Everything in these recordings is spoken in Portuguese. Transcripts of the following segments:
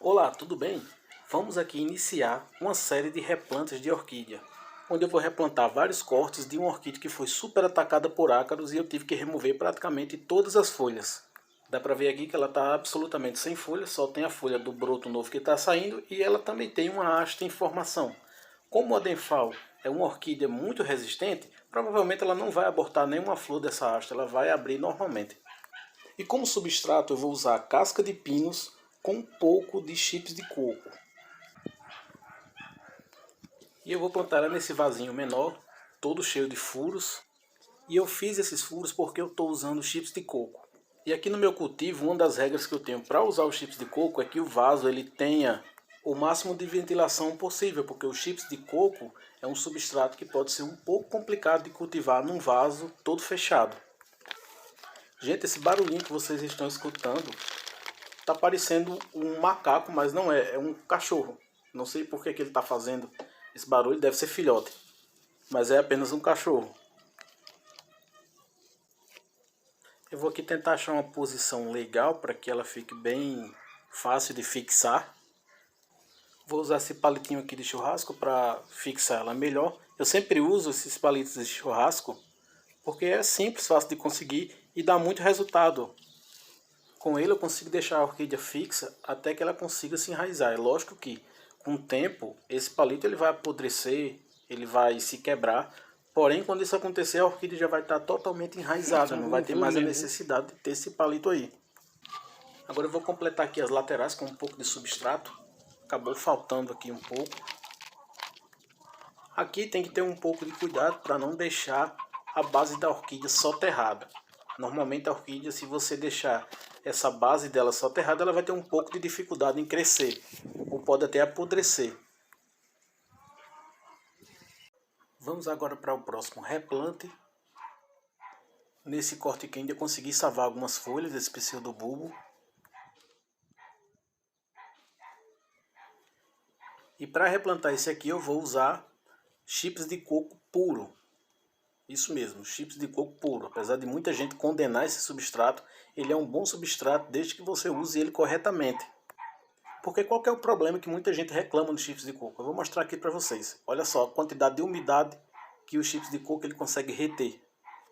Olá, tudo bem? Vamos aqui iniciar uma série de replantas de orquídea, onde eu vou replantar vários cortes de uma orquídea que foi super atacada por ácaros e eu tive que remover praticamente todas as folhas. Dá para ver aqui que ela está absolutamente sem folha, só tem a folha do broto novo que está saindo e ela também tem uma haste em formação. Como a Denfal é uma orquídea muito resistente, provavelmente ela não vai abortar nenhuma flor dessa haste, ela vai abrir normalmente. E como substrato eu vou usar casca de pinos com um pouco de chips de coco. E eu vou plantar ela nesse vasinho menor, todo cheio de furos. E eu fiz esses furos porque eu estou usando chips de coco. E aqui no meu cultivo, uma das regras que eu tenho para usar os chips de coco é que o vaso ele tenha o máximo de ventilação possível, porque o chips de coco é um substrato que pode ser um pouco complicado de cultivar num vaso todo fechado. Gente, esse barulhinho que vocês estão escutando tá parecendo um macaco, mas não é, é um cachorro. Não sei por que ele está fazendo esse barulho, deve ser filhote, mas é apenas um cachorro. Eu vou aqui tentar achar uma posição legal para que ela fique bem fácil de fixar. Vou usar esse palitinho aqui de churrasco para fixar ela melhor. Eu sempre uso esses palitos de churrasco porque é simples, fácil de conseguir e dá muito resultado. Com ele eu consigo deixar a orquídea fixa até que ela consiga se enraizar. É lógico que com o tempo esse palito ele vai apodrecer, ele vai se quebrar. Porém, quando isso acontecer, a orquídea já vai estar totalmente enraizada, não vai ter mais a necessidade de ter esse palito aí. Agora eu vou completar aqui as laterais com um pouco de substrato. Acabou faltando aqui um pouco. Aqui tem que ter um pouco de cuidado para não deixar a base da orquídea soterrada. Normalmente a orquídea, se você deixar essa base dela soterrada, ela vai ter um pouco de dificuldade em crescer, ou pode até apodrecer. Vamos agora para o próximo replante. Nesse corte aqui ainda consegui salvar algumas folhas desse pseudobulbo. E para replantar esse aqui eu vou usar chips de coco puro. Isso mesmo, chips de coco puro. Apesar de muita gente condenar esse substrato, ele é um bom substrato desde que você use ele corretamente. Porque qual que é o problema que muita gente reclama dos chips de coco? Eu vou mostrar aqui para vocês. Olha só a quantidade de umidade que os chips de coco ele consegue reter.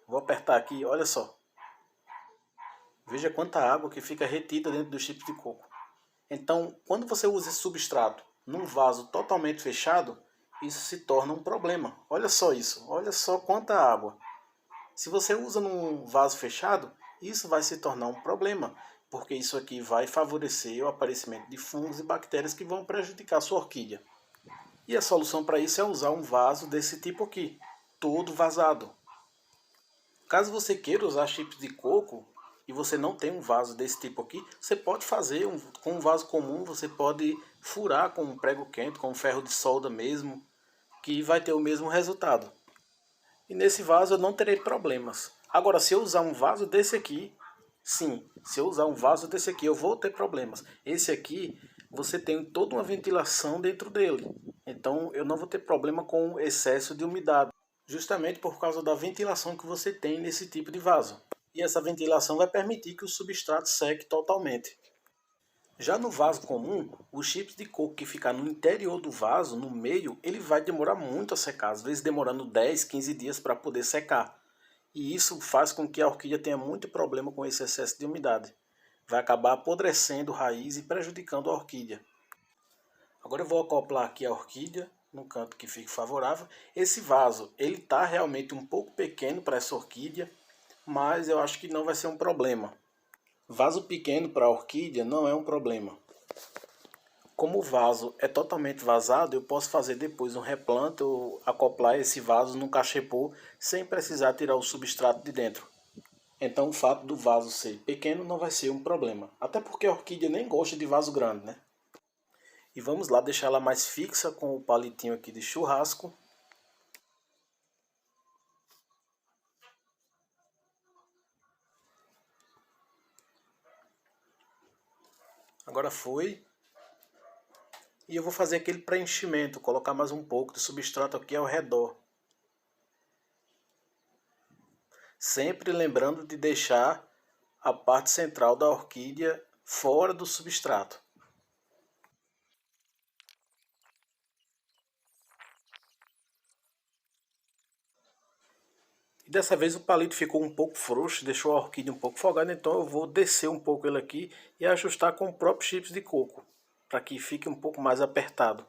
Vou apertar aqui, olha só. Veja quanta água que fica retida dentro dos chips de coco. Então, quando você usa esse substrato num vaso totalmente fechado, isso se torna um problema. Olha só isso, olha só quanta água. Se você usa num vaso fechado, isso vai se tornar um problema, porque isso aqui vai favorecer o aparecimento de fungos e bactérias que vão prejudicar a sua orquídea. E a solução para isso é usar um vaso desse tipo aqui, todo vazado. Caso você queira usar chips de coco e você não tem um vaso desse tipo aqui, você pode fazer com um vaso comum, você pode furar com um prego quente, com um ferro de solda mesmo, que vai ter o mesmo resultado. E nesse vaso eu não terei problemas. Agora, se eu usar um vaso desse aqui, sim, se eu usar um vaso desse aqui, eu vou ter problemas. Esse aqui, você tem toda uma ventilação dentro dele. Então, eu não vou ter problema com excesso de umidade. Justamente por causa da ventilação que você tem nesse tipo de vaso. E essa ventilação vai permitir que o substrato seque totalmente. Já no vaso comum, os chips de coco que ficar no interior do vaso, no meio, ele vai demorar muito a secar, às vezes demorando 10, 15 dias para poder secar. E isso faz com que a orquídea tenha muito problema com esse excesso de umidade. Vai acabar apodrecendo raiz e prejudicando a orquídea. Agora eu vou acoplar aqui a orquídea, no canto que fique favorável. Esse vaso, ele está realmente um pouco pequeno para essa orquídea, mas eu acho que não vai ser um problema. Vaso pequeno para a orquídea não é um problema. Como o vaso é totalmente vazado, eu posso fazer depois um replante ou acoplar esse vaso num cachepô sem precisar tirar o substrato de dentro. Então o fato do vaso ser pequeno não vai ser um problema. Até porque a orquídea nem gosta de vaso grande, né? E vamos lá deixar ela mais fixa com o palitinho aqui de churrasco. Agora foi. E eu vou fazer aquele preenchimento, colocar mais um pouco de substrato aqui ao redor. Sempre lembrando de deixar a parte central da orquídea fora do substrato. Dessa vez o palito ficou um pouco frouxo, deixou a orquídea um pouco folgada, então eu vou descer um pouco ele aqui e ajustar com o próprio chips de coco, para que fique um pouco mais apertado.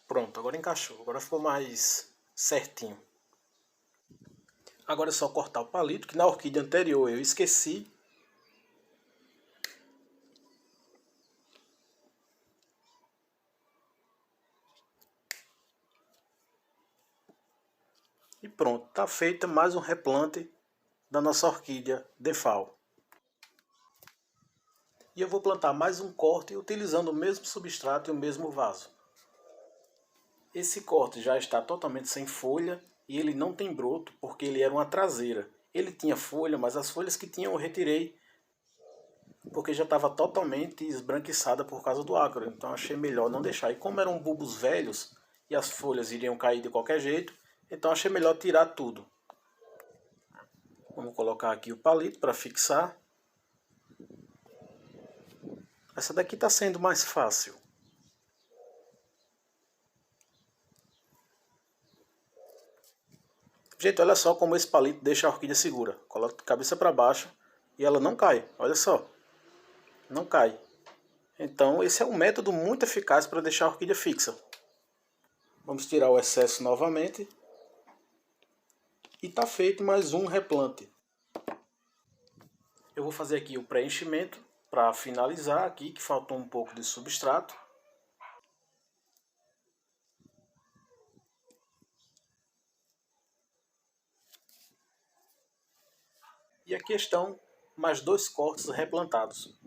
Pronto, agora encaixou, agora ficou mais certinho. Agora é só cortar o palito, que na orquídea anterior eu esqueci. E pronto, está feita mais um replante da nossa orquídea Defal. E eu vou plantar mais um corte utilizando o mesmo substrato e o mesmo vaso. Esse corte já está totalmente sem folha e ele não tem broto porque ele era uma traseira. Ele tinha folha, mas as folhas que tinham eu retirei porque já estava totalmente esbranquiçada por causa do ácaro. Então achei melhor não deixar. E como eram bulbos velhos e as folhas iriam cair de qualquer jeito, então achei melhor tirar tudo. Vamos colocar aqui o palito para fixar. Essa daqui está sendo mais fácil. Gente, olha só como esse palito deixa a orquídea segura. Coloca a cabeça para baixo e ela não cai. Olha só. Não cai. Então esse é um método muito eficaz para deixar a orquídea fixa. Vamos tirar o excesso novamente. E está feito mais um replante. Eu vou fazer aqui o preenchimento para finalizar aqui, que faltou um pouco de substrato. E aqui estão mais dois cortes replantados.